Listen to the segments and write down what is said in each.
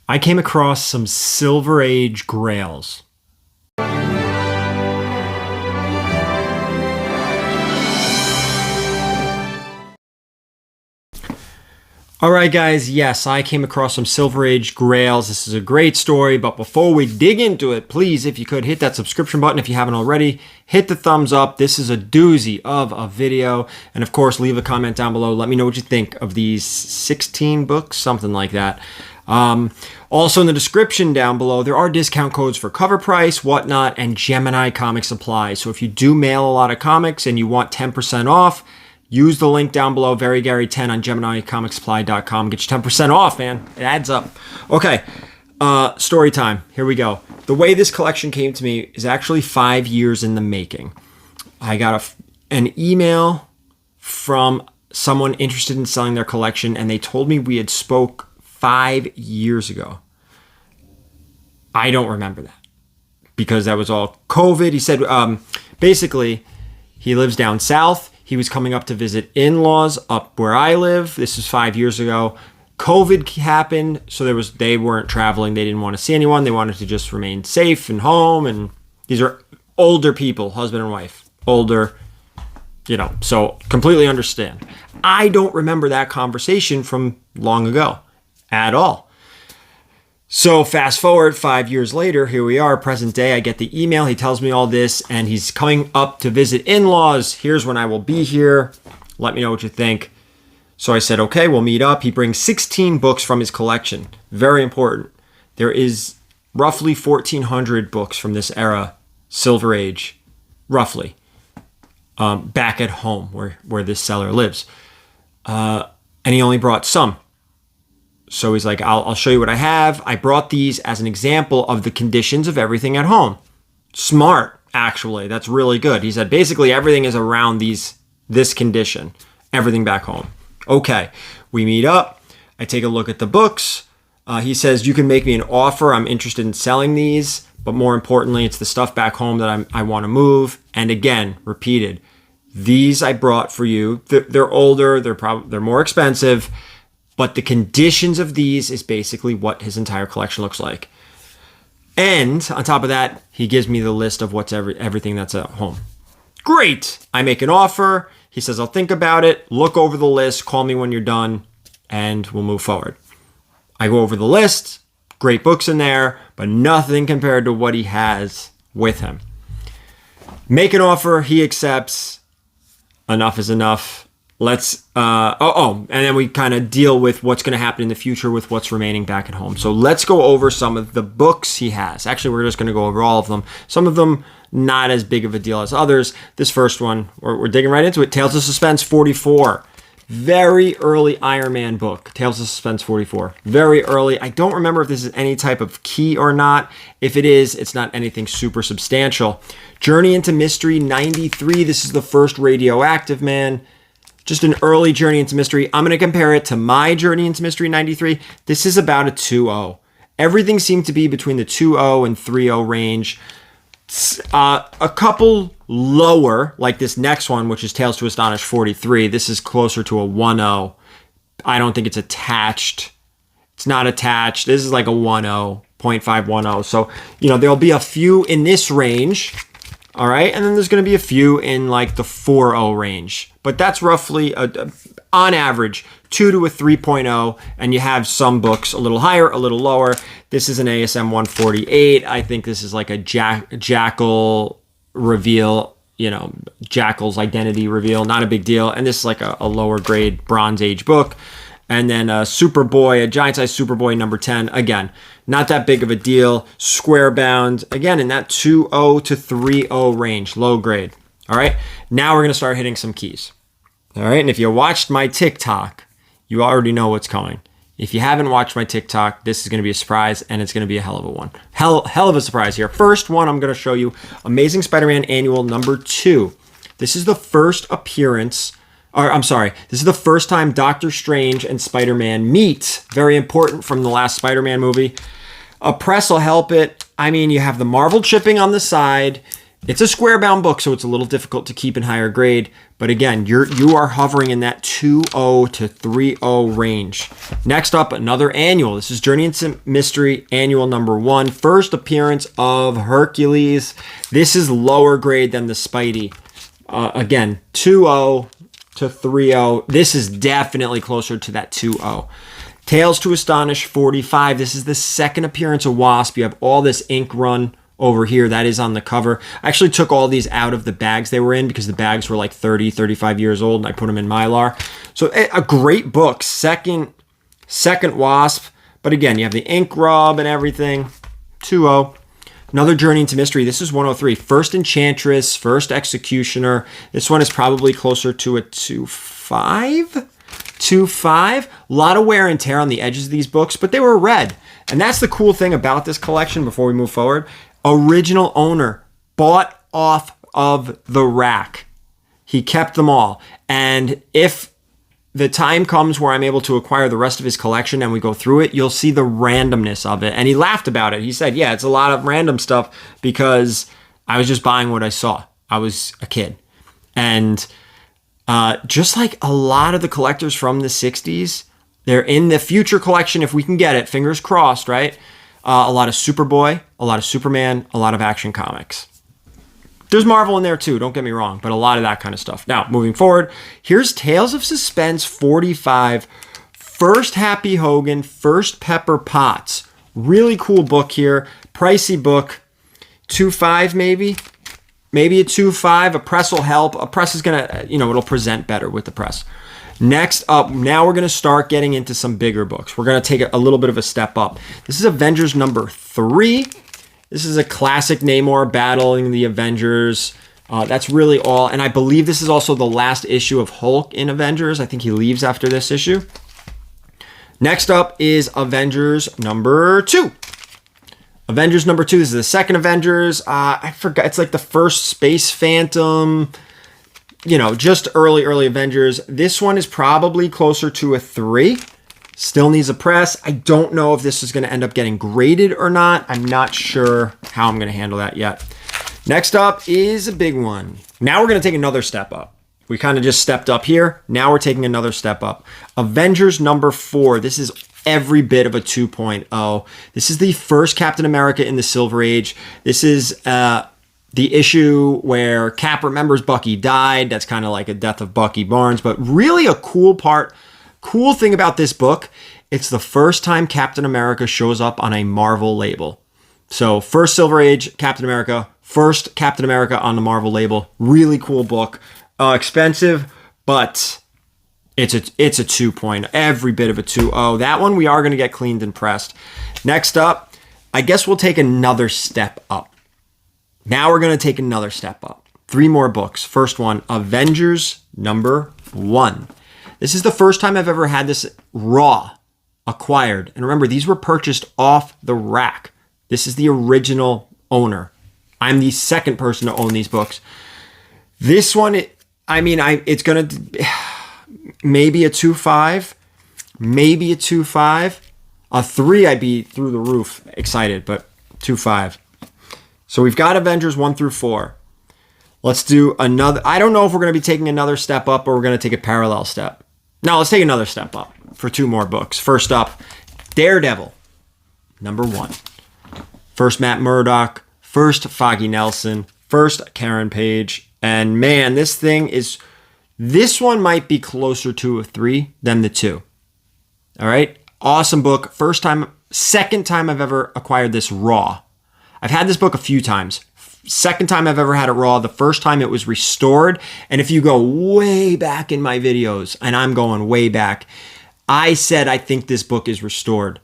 I came across some Silver Age grails. All right, guys, yes, I came across some Silver Age grails. This is a great story, but before we dig into it, please, if you could, hit that subscription button if you haven't already. Hit the thumbs up. This is a doozy of a video. And of course, leave a comment down below. Let me know what you think of these 16 books, something like that. Also in the description down below, there are discount codes for cover price, whatnot, and Gemini comic supplies. So if you do mail a lot of comics and you want 10% off, use the link down below, VeryGary10 on GeminiComicSupply.com. Get you 10% off, man. It adds up. Okay, story time. Here we go. The way this collection came to me is actually 5 years in the making. I got an email from someone interested in selling their collection, and they told me we had spoke 5 years ago. I don't remember that because that was all COVID. He said, basically, he lives down south. He was coming up to visit in-laws up where I live. This was 5 years ago. COVID happened, so they weren't traveling. They didn't want to see anyone. They wanted to just remain safe and home. And these are older people, husband and wife, older, so completely understand. I don't remember that conversation from long ago at all. So fast forward 5 years later, here we are, present day. I get the email. He tells me all this, and he's coming up to visit in-laws. Here's when I will be here. Let me know what you think. So I said, okay, we'll meet up. He brings 16 books from his collection. Very important. There is roughly 1,400 books from this era, Silver Age, roughly, back at home where this seller lives. And he only brought some. So he's like, I'll show you what I have. I brought these as an example of the conditions of everything at home. Smart, actually. That's really good. He said, basically, everything is around this condition. Everything back home. Okay, we meet up. I take a look at the books. He says, you can make me an offer. I'm interested in selling these. But more importantly, it's the stuff back home that I want to move. And again, repeated, these I brought for you. They're older. They're more expensive. But the conditions of these is basically what his entire collection looks like. And on top of that, he gives me the list of what's everything that's at home. Great. I make an offer. He says, I'll think about it. Look over the list. Call me when you're done, and we'll move forward. I go over the list. Great books in there, but nothing compared to what he has with him. Make an offer. He accepts. Enough is enough. Let's, and then we kind of deal with what's going to happen in the future with what's remaining back at home. So let's go over some of the books he has. Actually, we're just going to go over all of them. Some of them not as big of a deal as others. This first one, we're digging right into it. Tales of Suspense 44. Very early Iron Man book. Tales of Suspense 44. Very early. I don't remember if this is any type of key or not. If it is, it's not anything super substantial. Journey into Mystery 93. This is the first Radioactive Man. Just an early Journey into Mystery. I'm going to compare it to my Journey into Mystery 93. This is about a 2.0. Everything seemed to be between the 2.0 and 3.0 range. A couple lower, like this next one, which is Tales to Astonish 43. This is closer to a 1.0. I don't think it's attached. It's not attached. This is like a 1.0, 0.510. So, there'll be a few in this range. All right, and then there's going to be a few in like the 4.0 range. But that's roughly, on average, 2 to a 3.0, and you have some books a little higher, a little lower. This is an ASM 148. I think this is like a Jackal reveal, Jackal's identity reveal. Not a big deal. And this is like a lower grade Bronze Age book. And then Superboy, a giant size Superboy number 10. Again, not that big of a deal. Square bound. Again, in that 2.0 to 3.0 range. Low grade. All right. Now we're going to start hitting some keys. All right. And if you watched my TikTok, you already know what's coming. If you haven't watched my TikTok, this is going to be a surprise, and it's going to be a hell of a one. Hell of a surprise here. First one, I'm going to show you Amazing Spider-Man Annual number 2. This is the first appearance. This is the first time Doctor Strange and Spider-Man meet. Very important from the last Spider-Man movie. A press will help it. I mean, you have the Marvel chipping on the side. It's a square bound book, so it's a little difficult to keep in higher grade. But again, you are hovering in that 2.0 to 3.0 range. Next up, another annual. This is Journey into Mystery Annual number 1. First appearance of Hercules. This is lower grade than the Spidey. Again, 2.0 to 3.0. This is definitely closer to that 2.0. Tales to Astonish 45. This is the second appearance of Wasp. You have all this ink run over here. That is on the cover. I actually took all these out of the bags they were in because the bags were like 30, 35 years old, and I put them in Mylar. So a great book. Second Wasp. But again, you have the ink rub and everything. 2.0. Another Journey into Mystery. This is 103. First Enchantress, First Executioner. This one is probably closer to a 2.5. 2.5. A lot of wear and tear on the edges of these books, but they were red. And that's the cool thing about this collection before we move forward. Original owner bought off of the rack. He kept them all. And if the time comes where I'm able to acquire the rest of his collection and we go through it, you'll see the randomness of it. And he laughed about it. He said, yeah, it's a lot of random stuff because I was just buying what I saw. I was a kid. And just like a lot of the collectors from the 60s, they're in the future collection if we can get it. Fingers crossed, right? A lot of Superboy, a lot of Superman, a lot of Action Comics. There's Marvel in there too, don't get me wrong, but a lot of that kind of stuff. Now, moving forward, here's Tales of Suspense 45. First Happy Hogan, first Pepper Potts. Really cool book here. Pricey book. 2.5 maybe? Maybe a 2.5. A press will help. A press is going to, it'll present better with the press. Next up, now we're going to start getting into some bigger books. We're going to take a little bit of a step up. This is Avengers number 3. This is a classic Namor battling the Avengers. That's really all. And I believe this is also the last issue of Hulk in Avengers. I think he leaves after this issue. Next up is Avengers number 2. Avengers number 2. This is the second Avengers. I forgot. It's like the first Space Phantom. Just early Avengers. This one is probably closer to a 3. Still needs a press. I don't know if this is going to end up getting graded or not. I'm not sure how I'm going to handle that yet. Next up is a big one. Now we're going to take another step up. We kind of just stepped up here. Now we're taking another step up. Avengers number 4. This is every bit of a 2.0. This is the first Captain America in the Silver Age. This is the issue where Cap remembers Bucky died. That's kind of like a death of Bucky Barnes, but really a cool thing about this book, it's the first time Captain America shows up on a Marvel label. So first Silver Age Captain America, first Captain America on the Marvel label. Really cool book. Expensive, but it's a 2.0. Every bit of a 2.0. That one we are going to get cleaned and pressed. Next up, I guess we'll take another step up. Now we're going to take another step up. 3 more books. First one, Avengers number 1. This is the first time I've ever had this raw acquired. And remember, these were purchased off the rack. This is the original owner. I'm the second person to own these books. This one, it's going to maybe a 2.5. Maybe a 2.5. A 3, I'd be through the roof excited, but 2.5. So we've got Avengers 1 through 4. Let's do another. I don't know if we're going to be taking another step up or we're going to take a parallel step. Now let's take another step up for 2 more books. First up, Daredevil, number 1. First Matt Murdock, first Foggy Nelson, first Karen Page. And man, this one might be closer to a 3 than the 2. All right. Awesome book. Second time I've ever acquired this raw. I've had this book a few times. Second time I've ever had it raw. The first time it was restored. And if you go way back in my videos, and I'm going way back, I said I think this book is restored.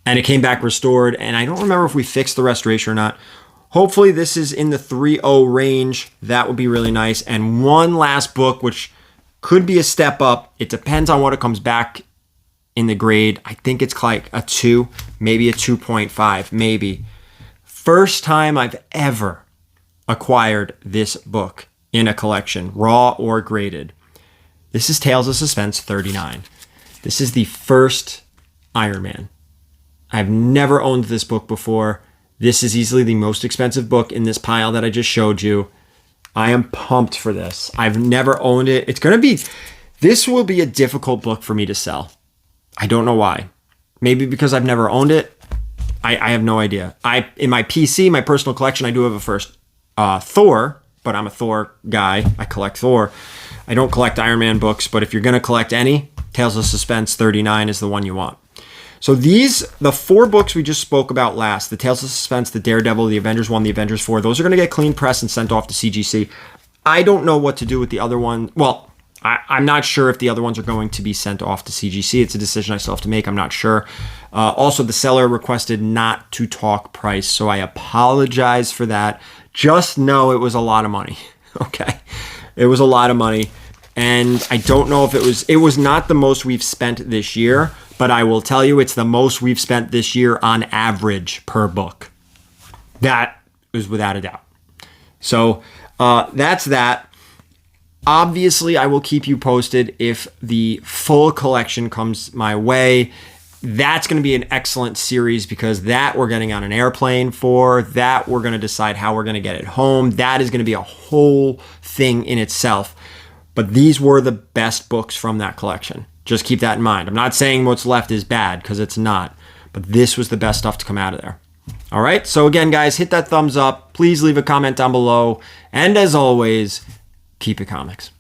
And it came back restored. And I don't remember if we fixed the restoration or not. Hopefully this is in the 3.0 range. That would be really nice. And one last book, which could be a step up. It depends on what it comes back in the grade. I think it's like a 2, maybe a 2.5, maybe. First time I've ever acquired this book in a collection, raw or graded. This is Tales of Suspense 39. This is the first Iron Man. I've never owned this book before. This is easily the most expensive book in this pile that I just showed you. I am pumped for this. I've never owned it. This will be a difficult book for me to sell. I don't know why. Maybe because I've never owned it. I have no idea. In my PC, my personal collection, I do have a first Thor, but I'm a Thor guy. I collect Thor. I don't collect Iron Man books, but if you're going to collect any, Tales of Suspense 39 is the one you want. So the 4 books we just spoke about last, the Tales of Suspense, the Daredevil, the Avengers 1, the Avengers 4, those are going to get clean pressed and sent off to CGC. I don't know what to do with the other one. Well, I'm not sure if the other ones are going to be sent off to CGC. It's a decision I still have to make. I'm not sure. Also, the seller requested not to talk price, so I apologize for that. Just know it was a lot of money. Okay? It was a lot of money. And I don't know if it was not the most we've spent this year, but I will tell you it's the most we've spent this year on average per book. That is without a doubt. So that's that. Obviously, I will keep you posted if the full collection comes my way. That's going to be an excellent series because that we're getting on an airplane for. That we're going to decide how we're going to get it home. That is going to be a whole thing in itself. But these were the best books from that collection. Just keep that in mind. I'm not saying what's left is bad because it's not. But this was the best stuff to come out of there. All right. So again, guys, hit that thumbs up. Please leave a comment down below. And as always, keep it comics.